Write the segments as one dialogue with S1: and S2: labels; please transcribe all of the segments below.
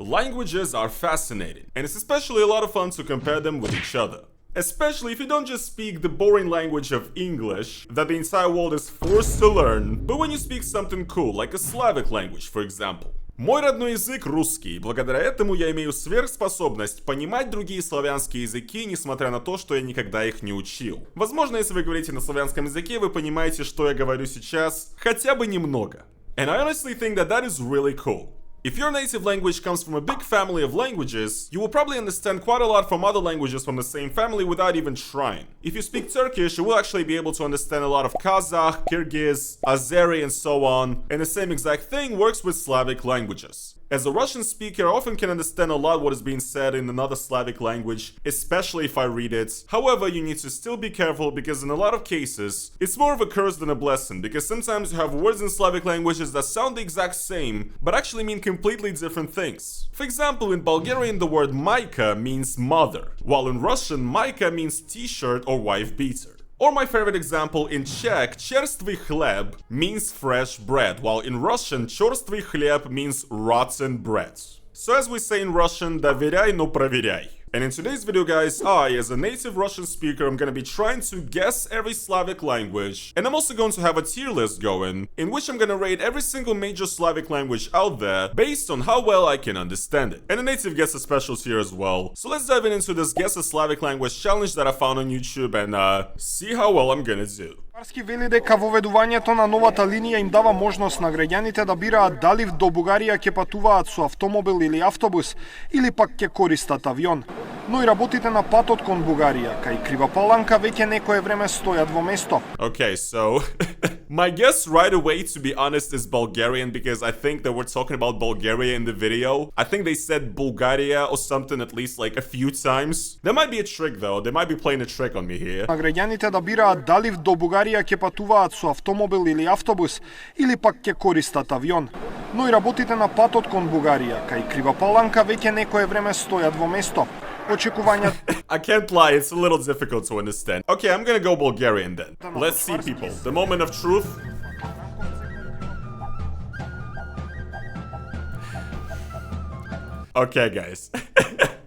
S1: Languages are fascinating, and it's especially a lot of fun to compare them with each other. Especially if you don't just speak the boring language of English that the entire world is forced to learn, but when you speak something cool, like a Slavic language, for example. Мой родной язык русский, и благодаря этому я имею сверхспособность понимать другие славянские языки, несмотря на то, что я никогда их не учил. Возможно, если вы говорите на славянском языке, вы понимаете, что я говорю сейчас, хотя бы немного. And I honestly think that that is really cool. If your native language comes from a big family of languages, you will probably understand quite a lot from other languages from the same family without even trying. If you speak Turkish, you will actually be able to understand a lot of Kazakh, Kyrgyz, Azeri, and so on, and the same exact thing works with Slavic languages. As a Russian speaker, I often can understand a lot what is being said in another Slavic language, especially if I read it. However, you need to still be careful because in a lot of cases, it's more of a curse than a blessing, because sometimes you have words in Slavic languages that sound the exact same, but actually mean completely different things. For example, in Bulgarian the word maika means mother, while in Russian maika means t-shirt or wife beater. Or my favorite example, in Czech, черствый хлеб means fresh bread, while in Russian, черствый хлеб means rotten bread. So as we say in Russian, доверяй, но проверяй. And in today's video, guys, I, as a native Russian speaker, I'm gonna be trying to guess every Slavic language, and I'm also going to have a tier list going, in which I'm gonna rate every single major Slavic language out there, based on how well I can understand it. And a native guess a special tier as well. So let's dive into this Guess a Slavic Language challenge that I found on YouTube, and see how well I'm gonna do.
S2: Карски вели дека воведувањето на новата линија им дава можност на граѓаните да бираат дали до Бугарија ќе патуваат со автомобил или автобус, или пак ќе користат авион. Но и работите на патот кон Бугарија, кај Крива Паланка веќе некое време стојат во место.
S1: Okay, so my guess right away, to be honest, is Bulgarian, because I think that we're talking about Bulgaria in the video. I think they said Bulgaria or something at least like a few times. There might be a trick though, they might be playing a trick on me here.
S2: На граѓаните да бираат дали до Бугарија ќе патуваат со автомобил или автобус, или пак ќе користат авион. Но и работите на патот кон Бугарија, кај Крива Паланка веќе некое време стојат во место.
S1: I can't lie, it's a little difficult to understand. Okay, I'm gonna go Bulgarian then. Let's see, people. The moment of truth. Okay, guys.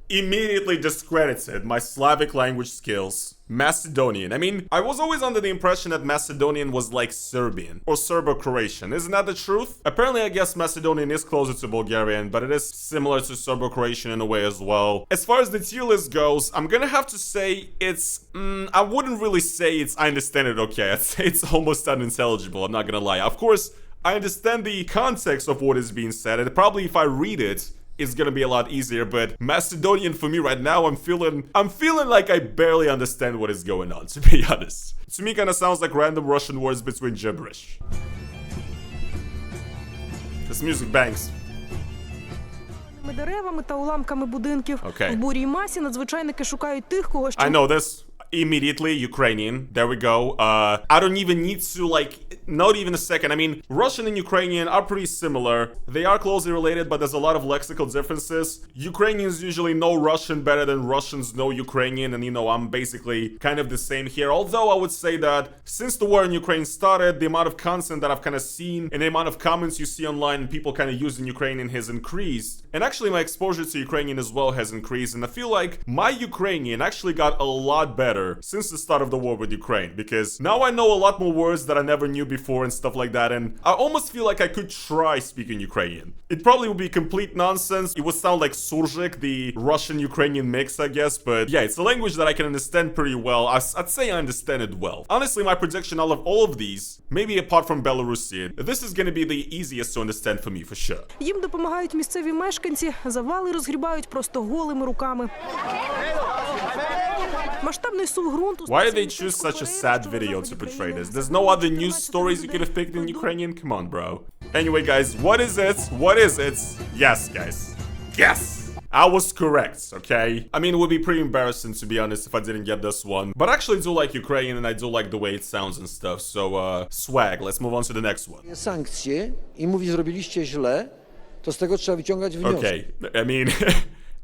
S1: Immediately discredited my Slavic language skills. Macedonian. I mean, I was always under the impression that Macedonian was like Serbian or Serbo-Croatian. Isn't that the truth? Apparently, I guess Macedonian is closer to Bulgarian, but it is similar to Serbo-Croatian in a way as well. As far as the tier list goes, I'm gonna have to say it's... I wouldn't really say it's... I understand it okay. I'd say it's almost unintelligible, I'm not gonna lie. Of course, I understand the context of what is being said, and probably if I read it, it's gonna be a lot easier, but Macedonian for me right now, I'm feeling like I barely understand what is going on, to be honest. To me, kinda sounds like random Russian words between gibberish. This music bangs.
S3: Деревами та уламками будинків.
S1: Okay.
S3: В бурій масі надзвичайники шукають тих, кого ще...
S1: I know this. Immediately, Ukrainian. There we go. I don't even need to, like, not even a second. I mean, Russian and Ukrainian are pretty similar. They are closely related, but there's a lot of lexical differences. Ukrainians usually know Russian better than Russians know Ukrainian, and you know, I'm basically kind of the same here. Although I would say that since the war in Ukraine started, the amount of content that I've kind of seen and the amount of comments you see online and people kind of using Ukrainian has increased. And actually, my exposure to Ukrainian as well has increased, and I feel like my Ukrainian actually got a lot better since the start of the war with Ukraine, because now I know a lot more words that I never knew before and stuff like that, and I almost feel like I could try speaking Ukrainian. It probably would be complete nonsense. It would sound like Surzhyk, the Russian-Ukrainian mix, I guess, but yeah, it's a language that I can understand pretty well. I'd say I understand it well. Honestly, my prediction out of all of these, maybe apart from Belarusian, this is gonna be the easiest to understand for me, for sure.
S3: Їм допомагають місцеві мешканці, завали розгрібають просто голими руками. Масштабний сув ґрунту...
S1: Why did they choose such a sad video to portray this? There's no other news stories you could have picked in Ukrainian? Come on, bro. Anyway, guys, what is it? What is it? Yes, guys. Yes! I was correct, okay? I mean, it would be pretty embarrassing, to be honest, if I didn't get this one. But I actually do like Ukrainian, and I do like the way it sounds and stuff. So, swag. Let's move on to the next one.
S4: Sankcje i mówi, zrobiliście źle, to z tego trzeba wyciągać wnioski.
S1: Okay, I mean...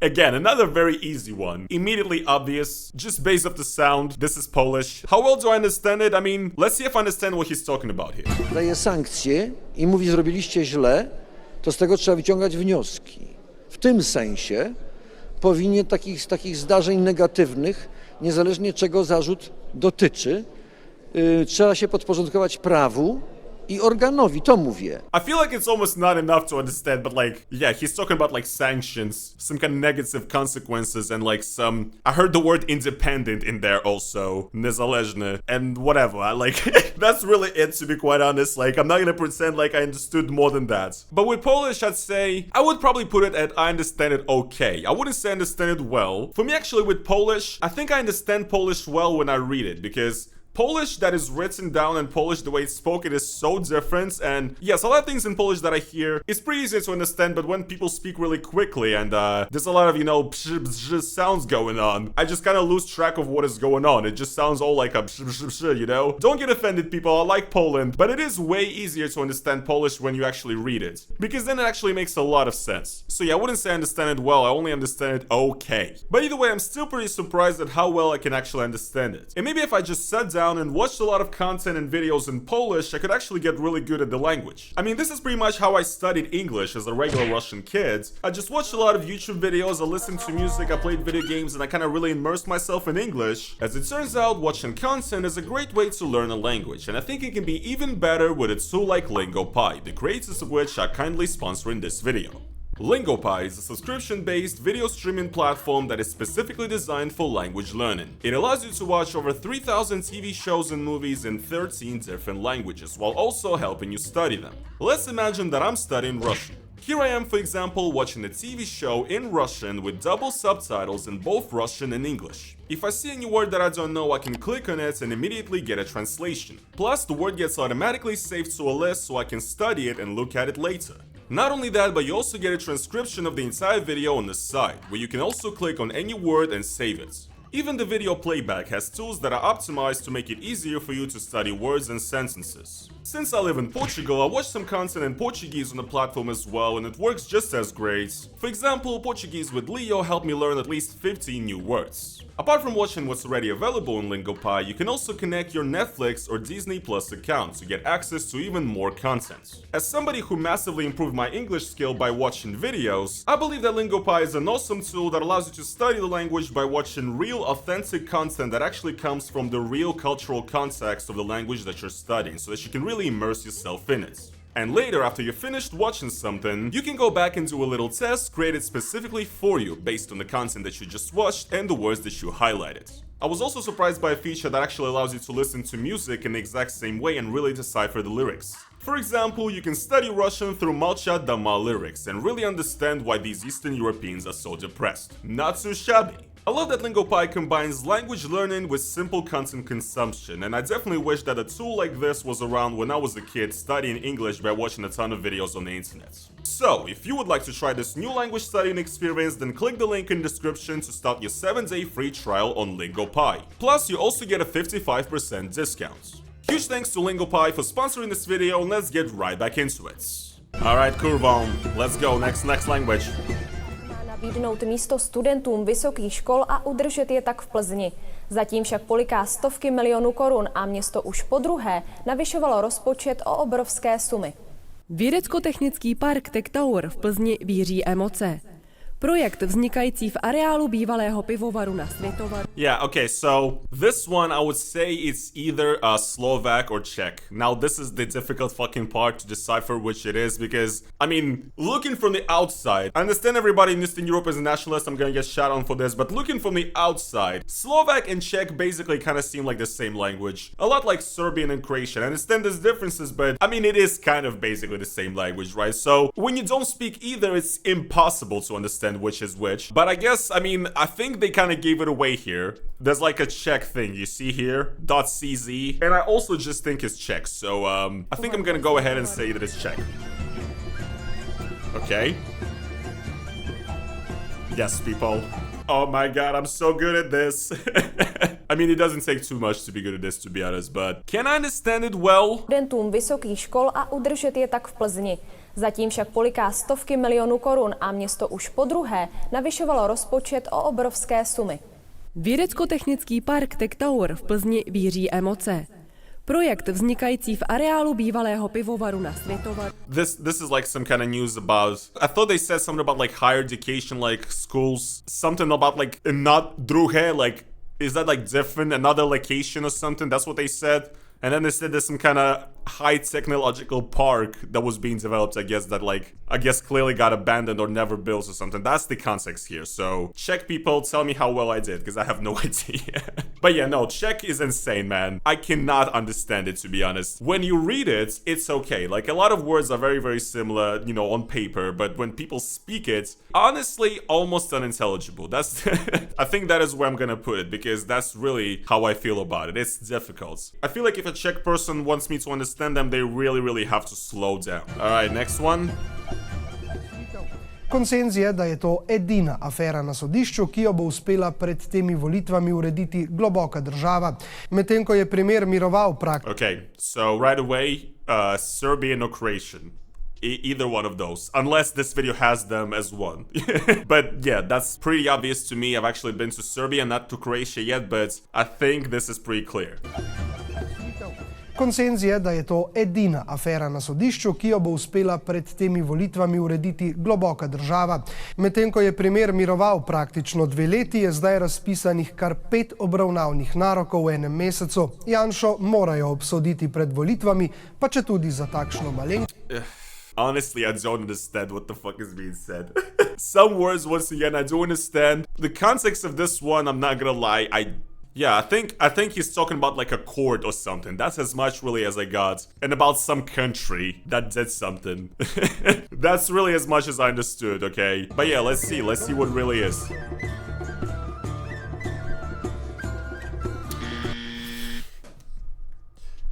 S1: Again, another very easy one. Immediately obvious, just based off the sound. This is Polish. How well do I understand it? I mean, let's see if I understand what he's talking about here.
S4: Daje sankcje i mówi, zrobiliście źle, to z tego trzeba wyciągać wnioski. W tym sensie powinien takich zdarzeń negatywnych, niezależnie czego zarzut dotyczy, trzeba się podporządkować prawu i organowi, to mówię.
S1: I feel like it's almost not enough to understand, but like, yeah, he's talking about like sanctions, some kind of negative consequences, and like some, I heard the word independent in there also, niezależny, and whatever, that's really it, to be quite honest. Like, I'm not gonna pretend like I understood more than that. But with Polish, I'd say, I would probably put it at I understand it okay. I wouldn't say I understand it well. For me, actually, with Polish, I think I understand Polish well when I read it, because Polish that is written down and Polish the way it's spoken is so different, and yes, a lot of things in Polish that I hear is pretty easy to understand, but when people speak really quickly and there's a lot of, you know, psh, psh, psh sounds going on, I just kind of lose track of what is going on. It just sounds all like a psh, psh, psh, you know? Don't get offended, people, I like Poland, but it is way easier to understand Polish when you actually read it, because then it actually makes a lot of sense. So yeah, I wouldn't say I understand it well, I only understand it okay. But either way, I'm still pretty surprised at how well I can actually understand it. And maybe if I just sat down and watched a lot of content and videos in Polish, I could actually get really good at the language. I mean, this is pretty much how I studied English as a regular Russian kid. I just watched a lot of YouTube videos, I listened to music, I played video games, and I kind of really immersed myself in English. As it turns out, watching content is a great way to learn a language, and I think it can be even better with a tool like LingoPie, the creators of which are kindly sponsoring this video. LingoPie is a subscription-based video streaming platform that is specifically designed for language learning. It allows you to watch over 3,000 TV shows and movies in 13 different languages, while also helping you study them. Let's imagine that I'm studying Russian. Here I am, for example, watching a TV show in Russian with double subtitles in both Russian and English. If I see a new word that I don't know, I can click on it and immediately get a translation. Plus, the word gets automatically saved to a list so I can study it and look at it later. Not only that, but you also get a transcription of the entire video on the side, where you can also click on any word and save it. Even the video playback has tools that are optimized to make it easier for you to study words and sentences. Since I live in Portugal, I watch some content in Portuguese on the platform as well, and it works just as great. For example, Portuguese with Leo helped me learn at least 15 new words. Apart from watching what's already available on LingoPie, you can also connect your Netflix or Disney Plus account to get access to even more content. As somebody who massively improved my English skill by watching videos, I believe that LingoPie is an awesome tool that allows you to study the language by watching real, authentic content that actually comes from the real cultural context of the language that you're studying, so that you can really immerse yourself in it. And later, after you're finished watching something, you can go back and do a little test created specifically for you based on the content that you just watched and the words that you highlighted. I was also surprised by a feature that actually allows you to listen to music in the exact same way and really decipher the lyrics. For example, you can study Russian through Malcha Dama lyrics and really understand why these Eastern Europeans are so depressed. Not too shabby. I love that LingoPie combines language learning with simple content consumption, and I definitely wish that a tool like this was around when I was a kid studying English by watching a ton of videos on the internet. So, if you would like to try this new language studying experience, then click the link in the description to start your 7-day free trial on LingoPie. Plus, you also get a 55% discount. Huge thanks to LingoPie for sponsoring this video, and let's get right back into it. Alright, kurvom, let's go, next language.
S5: Nabídnout místo studentům vysokých škol a udržet je tak v Plzni. Zatím však poliká stovky milionů korun a město už podruhé navyšovalo rozpočet o obrovské sumy.
S6: Vědecko-technický park Tech Tower v Plzni víří emoce. Projekt vznikající v areálu bývalého pivovaru na Světovaru.
S1: Yeah, okay, so this one I would say it's either Slovak or Czech. Now this is the difficult fucking part to decipher which it is, because, I mean, looking from the outside, I understand everybody in Eastern Europe is a nationalist, I'm gonna get shot on for this, but looking from the outside, Slovak and Czech basically kind of seem like the same language. A lot like Serbian and Croatian. I understand there's differences, but I mean, it is kind of basically the same language, right? So when you don't speak either, it's impossible to understand which is which. But I guess, I mean, I think they kind of gave it away here. There's like a Czech thing, you see here, .cz, and I also just think it's Czech, so I think I'm gonna go ahead and say that it's Czech. Okay. Yes, people. Oh my god, I'm so good at this. I mean, it doesn't take too much to be good at this, to be honest, but can I understand it well?
S5: Studentům vysokých škol a udržet je tak v Plzni. Zatím však poliká stovky milionů korun a město už podruhé navyšovalo rozpočet o obrovské sumy.
S6: Vědecko-technický park Tech Tower v Plzni víří emoce. Projekt vznikající v areálu bývalého pivovaru na Světovaru.
S1: This is like some kind of news about, I thought they said something about like higher education, like schools, something about like not druhé, like is that like different, another location or something? That's what they said. And then they said there's some kind of high technological park that was being developed, I guess, that like, I guess clearly got abandoned or never built or something. That's the context here. So Czech people, tell me how well I did, because I have no idea. But yeah, no, Czech is insane, man. I cannot understand it, to be honest. When you read it, it's okay. Like a lot of words are very, very similar, you know, on paper, but when people speak it, honestly, almost unintelligible. That's, I think that is where I'm gonna put it, because that's really how I feel about it. It's difficult. I feel like if a Czech person wants me to understand them, they really have to slow down. Alright, next one.
S7: Konsenz je, da je to edina afera na sodišču, ki jo bo uspela pred temi volitvami urediti globoka država, medtem ko je primer miroval
S1: Okay, so right away, Serbian or Croatian. Either one of those, unless this video has them as one. But yeah, that's pretty obvious to me. I've actually been to Serbia, not to Croatia yet, but I think this is pretty clear.
S7: Konsenz je, da je to edina afera na sodišču, ki jo bo uspela pred temi volitvami urediti globoka država. Medtem ko je primer miroval praktično 2 leti, je zdaj razpisanih kar 5 obravnavnih narokov v enem mesecu. Janšo morajo obsoditi pred volitvami, pa četudi za takšno malenkost.
S1: Honestly, I don't understand what the fuck is being said. Some words, once again, I don't understand. The context of this one, I'm not gonna lie, I think he's talking about like a court or something. That's as much really as I got. And about some country that did something. That's really as much as I understood, okay? But yeah, let's see what it really is.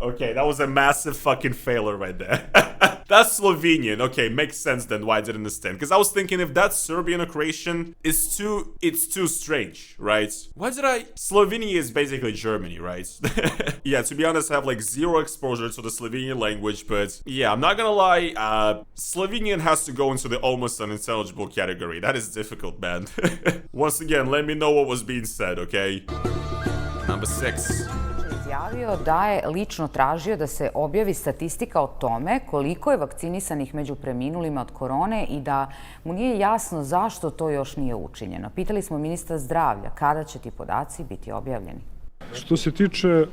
S1: Okay, that was a massive fucking failure right there. That's Slovenian. Okay, makes sense then why I didn't understand. Because I was thinking if that's Serbian or Croatian, it's too strange, right? Slovenia is basically Germany, right? Yeah, to be honest, I have like zero exposure to the Slovenian language, but yeah, I'm not gonna lie, Slovenian has to go into the almost unintelligible category. That is difficult, man. Once again, let me know what was being said, okay? Number 6.
S8: Izjavio da je lično tražio da se objavi statistika o tome koliko je vakcinisanih među preminulima od korone i da mu nije jasno zašto to još nije učinjeno. Pitali smo ministra zdravlja kada će ti podaci biti objavljeni.
S2: Što se tiče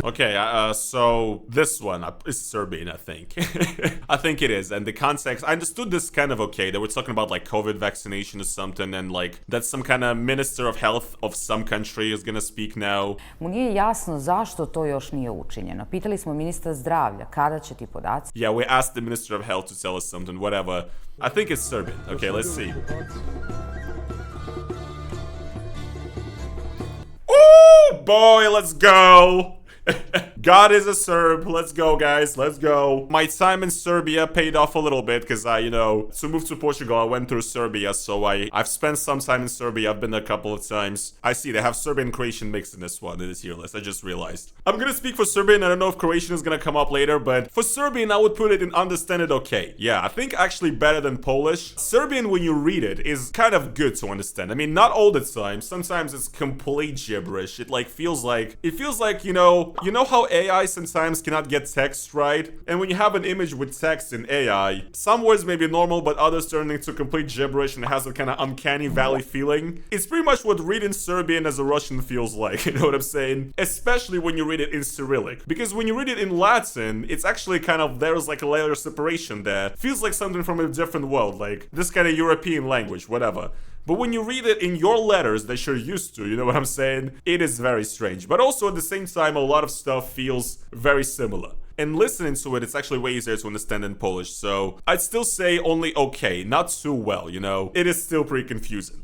S1: Okay, so this one is Serbian, I think. I think it is. And the context, I understood this kind of okay. They were talking about like COVID vaccination or something, and like that some kind of minister of health of some country is gonna speak now.
S8: Mu nije jasno zašto to još nije učinjeno. Pitali smo ministra zdravlja kada će ti podaci.
S1: Yeah, we asked the minister of health to tell us something, whatever. I think it's Serbian. Okay, let's see. Oh boy, let's go. God is a Serb. Let's go, guys. Let's go. My time in Serbia paid off a little bit because to move to Portugal, I went through Serbia. So I've spent some time in Serbia. I've been there a couple of times. I see they have Serbian and Croatian mixed in this one, in this tier list. I just realized. I'm gonna speak for Serbian. I don't know if Croatian is gonna come up later, but for Serbian, I would put it in understand it okay. Yeah, I think actually better than Polish. Serbian, when you read it, is kind of good to understand. I mean, not all the time. Sometimes it's complete gibberish. It feels like, you know how AI sometimes cannot get text right? And when you have an image with text in AI, some words may be normal, but others turn into complete gibberish and it has a kind of uncanny valley feeling. It's pretty much what reading Serbian as a Russian feels like, you know what I'm saying? Especially when you read it in Cyrillic. Because when you read it in Latin, it's actually kind of, there's like a layer of separation there. Feels like something from a different world, like this kind of European language, whatever. But when you read it in your letters that you're used to, you know what I'm saying? It is very strange. But also at the same time, a lot of stuff feels very similar. And listening to it, it's actually way easier to understand in Polish. So I'd still say only okay, not too well, you know? It is still pretty confusing.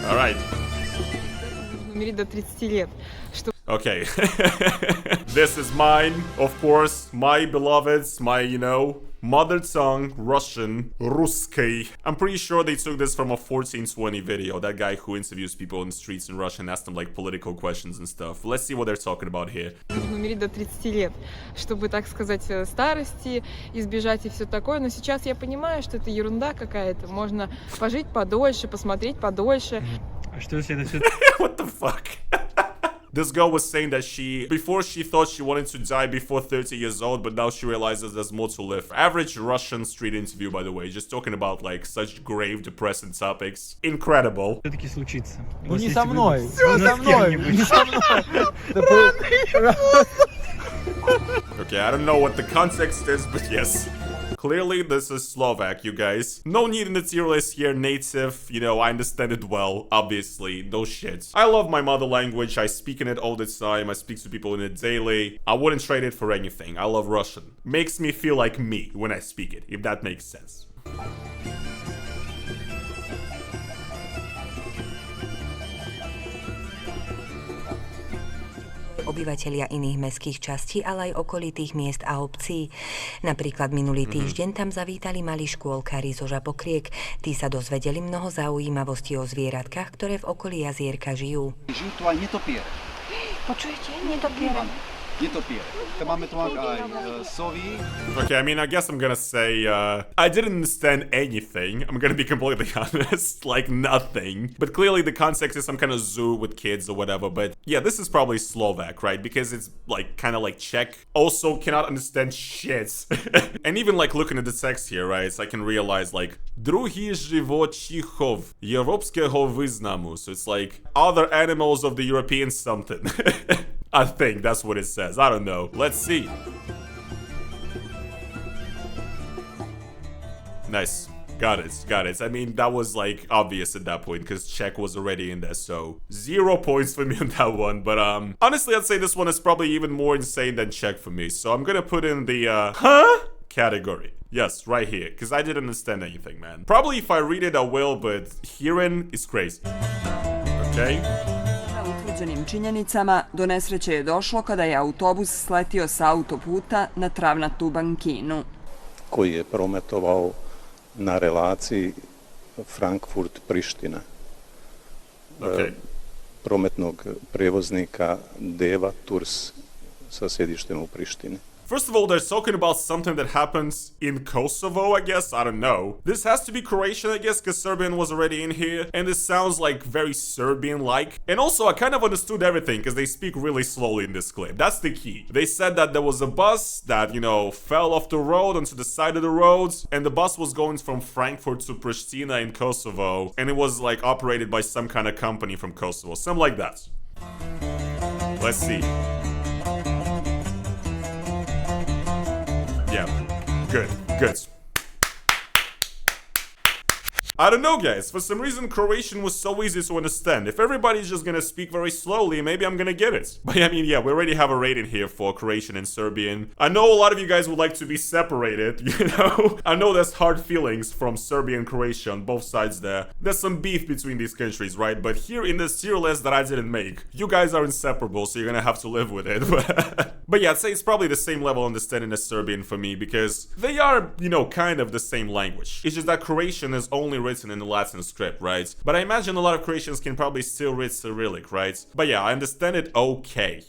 S1: All right. Okay. This is mine, of course, my beloveds, my, mother tongue, Russian, Ruski. I'm pretty sure they took this from a 1420 video, that guy who interviews people in the streets in Russia and asks them like political questions and stuff. Let's see what they're talking about here.
S9: Нужно умереть до 30 лет, чтобы, так сказать, старости избежать и все такое. Но сейчас я понимаю, что это ерунда какая-то. Можно пожить подольше, посмотреть подольше.
S10: А что если это все...
S1: What the fuck? This girl was saying that before she thought she wanted to die before 30 years old, but now she realizes there's more to live. Average Russian street interview, by the way, just talking about like such grave, depressing topics. Incredible.
S10: Все-таки случится.
S11: Ну не со мной, не со мной, не со мной.
S1: Okay, I don't know what the context is, but yes. Clearly, this is Slovak, you guys. No need in the tier list here, native. You know, I understand it well, obviously. No shit. I love my mother language. I speak in it all the time. I speak to people in it daily. I wouldn't trade it for anything. I love Russian. Makes me feel like me when I speak it, if that makes sense.
S12: Obyvatelia iných mestských častí, ale aj okolitých miest a obcí. Napríklad minulý týždeň tam zavítali malí škôlkári zo Žabokriek. Tí sa dozvedeli mnoho zaujímavostí o zvieratkách, ktoré v okolí jazierka žijú.
S13: Žijú tu aj netopiere.
S12: Počujete? Netopiere.
S13: Netopiere. Máme tu aj sovy.
S1: Okay, I mean, I guess I'm gonna say, I didn't understand anything. I'm gonna be completely honest, like nothing. But clearly the context is some kind of zoo with kids or whatever. But yeah, this is probably Slovak, right? Because it's like kind of like Czech. Also cannot understand shit. And even like looking at the text here, right? So I can realize like Druhý živočichov Европského významu. So it's like other animals of the European something. I think that's what it says. I don't know. Let's see. Nice. Got it. I mean, that was like obvious at that point because Czech was already in there, so 0 points for me on that one. But honestly, I'd say this one is probably even more insane than Czech for me. So I'm gonna put in the category. Yes, right here, because I didn't understand anything, man. Probably if I read it, I will, but hearing is crazy. Okay.
S14: Utvrđenim činjenicama, do nesreće je došlo kada je autobus sletio sa autoputa na travnatu bankinu.
S15: Koji je prometovao na relaciji Frankfurt-Priština.
S1: Okay.
S15: Prometnog prevoznika Deva Tours sa sjedištem u Prištini.
S1: First of all, they're talking about something that happens in Kosovo, I guess. I don't know. This has to be Croatian, I guess, because Serbian was already in here. And this sounds like very Serbian-like. And also, I kind of understood everything because they speak really slowly in this clip. That's the key. They said that there was a bus that, you know, fell off the road onto the side of the roads. And the bus was going from Frankfurt to Pristina in Kosovo. And it was, like, operated by some kind of company from Kosovo. Something like that. Let's see. Yeah, good. I don't know, guys. For some reason, Croatian was so easy to understand. If everybody's just gonna speak very slowly, maybe I'm gonna get it. But I mean, yeah, we already have a rating here for Croatian and Serbian. I know a lot of you guys would like to be separated, you know? I know there's hard feelings from Serbia and Croatia on both sides there. There's some beef between these countries, right? But here in this tier list that I didn't make, you guys are inseparable, so you're gonna have to live with it. But yeah, I'd say it's probably the same level of understanding as Serbian for me, because they are, you know, kind of the same language. It's just that Croatian is only written in the Latin script, right? But I imagine a lot of Croatians can probably still read Cyrillic, right? But yeah, I understand it okay.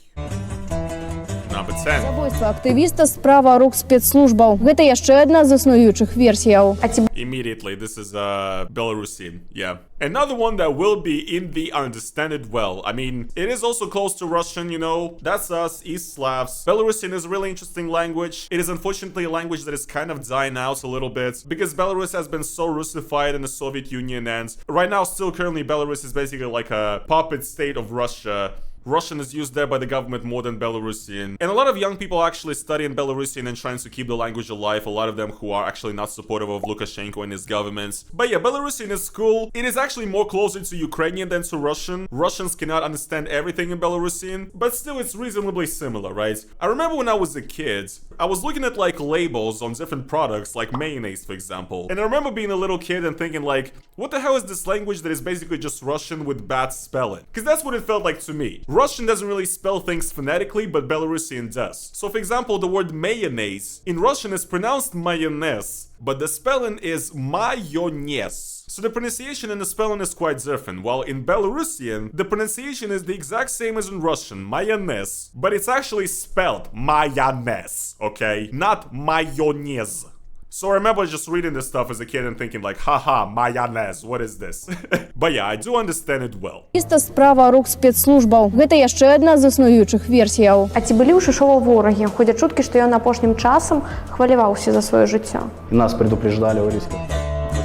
S1: Number 10.
S16: Забойства активіста справа рук спецслужбаў. Гэта яшчэ адна з існуючых версіяў.
S1: Immediately, this is Belarusian, yeah. Another one that will be in the understand it well. I mean, it is also close to Russian, you know. That's us, East Slavs. Belarusian is a really interesting language. It is unfortunately a language that is kind of dying out a little bit because Belarus has been so Russified in the Soviet Union, and right now still currently Belarus is basically like a puppet state of Russia. Russian is used there by the government more than Belarusian. And a lot of young people actually studying Belarusian and trying to keep the language alive. A lot of them who are actually not supportive of Lukashenko and his government. But yeah, Belarusian is cool. It is actually more closer to Ukrainian than to Russian. Russians cannot understand everything in Belarusian, but still it's reasonably similar, right? I remember when I was a kid, I was looking at like labels on different products, like mayonnaise, for example. And I remember being a little kid and thinking like, what the hell is this language that is basically just Russian with bad spelling? Because that's what it felt like to me. Russian doesn't really spell things phonetically, but Belarusian does. So for example, the word mayonnaise in Russian is pronounced mayonnaise, but the spelling is mayonnaise. So the pronunciation and the spelling is quite different, while in Belarusian, the pronunciation is the exact same as in Russian, mayonnaise, but it's actually spelled mayonnaise, okay? Not mayonnaise. So I remember just reading this stuff as a kid and thinking like, haha, mayonnaise, what is this? But yeah, I do understand it well.
S16: Чиста справа рук спецслужбаў. Гэта яшчэ адна з існуючых версіяў.
S10: А ці былі ў Шишова ворагі? Ходзяць чуткі, што ён апошнім часам хваляваўся за сваё жыццё.
S17: Нас предупреждали о риске.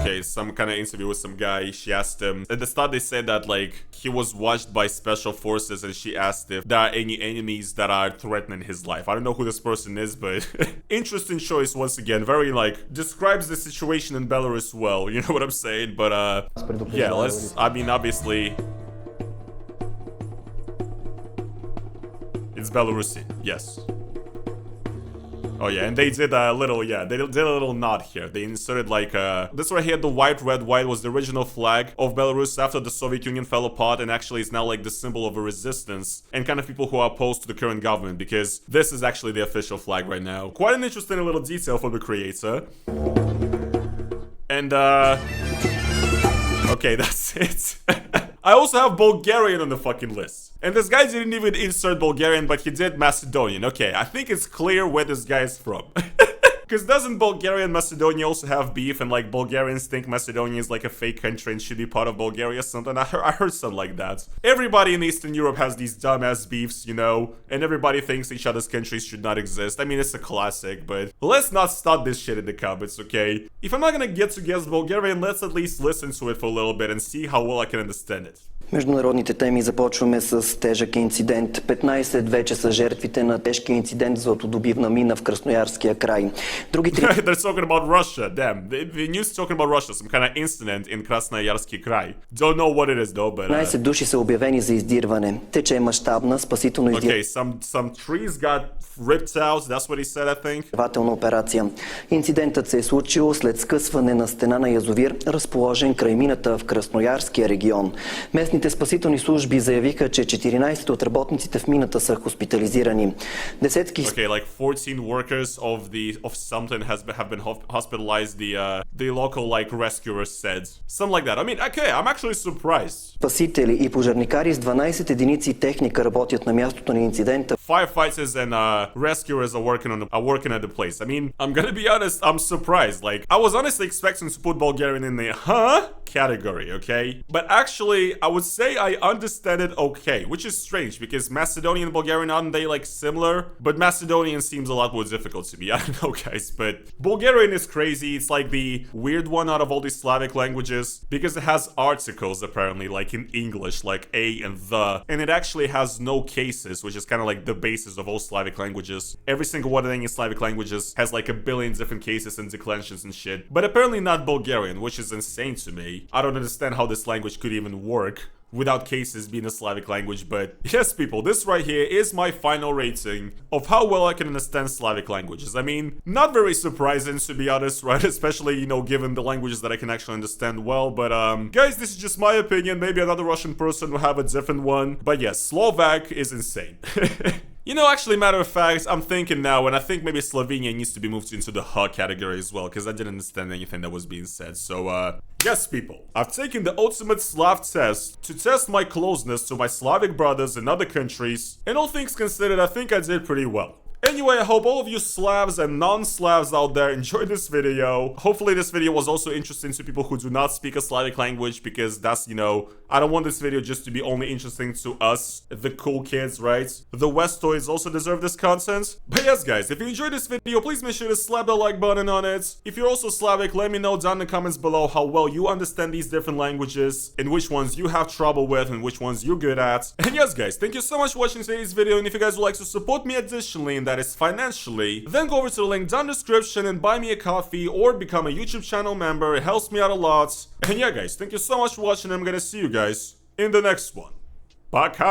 S1: Okay, some kind of interview with some guy, she asked him, at the start they said that like he was watched by special forces and she asked if there are any enemies that are threatening his life. I don't know who this person is, but interesting choice once again, very like describes the situation in Belarus well, you know what I'm saying? But yeah, I mean obviously it's Belarusian, yes. Oh yeah, and they did a little, they did a little nod here. They inserted like, this right here, the white, red, white was the original flag of Belarus after the Soviet Union fell apart, and actually is now like the symbol of a resistance and kind of people who are opposed to the current government, because this is actually the official flag right now. Quite an interesting little detail for the creator. And okay, that's it. I also have Bulgarian on the fucking list. And this guy didn't even insert Bulgarian, but he did Macedonian. Okay, I think it's clear where this guy is from. Because doesn't Bulgaria and Macedonia also have beef, and like Bulgarians think Macedonia is like a fake country and should be part of Bulgaria or something? I heard something like that. Everybody in Eastern Europe has these dumbass beefs, you know, and everybody thinks each other's countries should not exist. I mean, it's a classic, but let's not start this shit in the comments, okay? If I'm not gonna get to guess Bulgarian, let's at least listen to it for a little bit and see how well I can understand it.
S18: Международните теми започваме с тежък инцидент. 15 вече са жертвите на тежкия инцидент златодобивна мина в Красноярския край.
S1: They're talking about Russia, damn. The news is talking about Russia, some kind of incident in Krasnoyarski край. Don't know what it is though, but...
S18: 15 души са обявени за издирване. Тече мащабна спасително издирване.
S1: Okay, some trees got ripped out, that's what he said, I think.
S18: Операция. Инцидентът се е случил след скъсване на стена на язовир, разположен край мината в Красноярския регион. Местните спасителни служби заявиха, че 14 от работниците в мината са хоспитализирани. Десетки...
S1: Okay, like 14 workers of something have been hospitalized, the local like rescuers said. Something like that. I mean, okay, I'm actually surprised.
S18: Спасители и пожарникари с 12 единици техника работят на мястото на инцидента.
S1: Firefighters and rescuers are working at the place. I mean, I'm gonna be honest, I'm surprised. Like, I was honestly expecting to put Bulgarian in the category, okay? But actually, I would say I understand it okay, which is strange because Macedonian and Bulgarian, aren't they like similar? But Macedonian seems a lot more difficult to me. I don't know, guys, but Bulgarian is crazy. It's like the weird one out of all these Slavic languages because it has articles apparently, like in English, like a and the, and it actually has no cases, which is kind of like the basis of all Slavic languages. Every single one in Slavic languages has like a billion different cases and declensions and shit, but apparently not Bulgarian, which is insane to me. I don't understand how this language could even work without cases being a Slavic language, but yes, people, this right here is my final rating of how well I can understand Slavic languages. I mean, not very surprising to be honest, right? Especially, you know, given the languages that I can actually understand well, but guys, this is just my opinion. Maybe another Russian person will have a different one, but yes, Slovak is insane. You know, actually, matter of fact, I'm thinking now, and I think maybe Slovenia needs to be moved into the H category as well, because I didn't understand anything that was being said. So, yes, people, I've taken the ultimate Slav test to test my closeness to my Slavic brothers in other countries, and all things considered, I think I did pretty well. Anyway, I hope all of you Slavs and non-Slavs out there enjoyed this video. Hopefully this video was also interesting to people who do not speak a Slavic language, because that's, you know, I don't want this video just to be only interesting to us, the cool kids, right? The Westoids also deserve this content. But yes, guys, if you enjoyed this video, please make sure to slap the like button on it. If you're also Slavic, let me know down in the comments below how well you understand these different languages, and which ones you have trouble with, and which ones you're good at. And yes, guys, thank you so much for watching today's video, and if you guys would like to support me additionally in that is financially, then go over to the link down in the description and buy me a coffee or become a YouTube channel member. It helps me out a lot. And yeah, guys, thank you so much for watching. I'm gonna see you guys in the next one. Пока!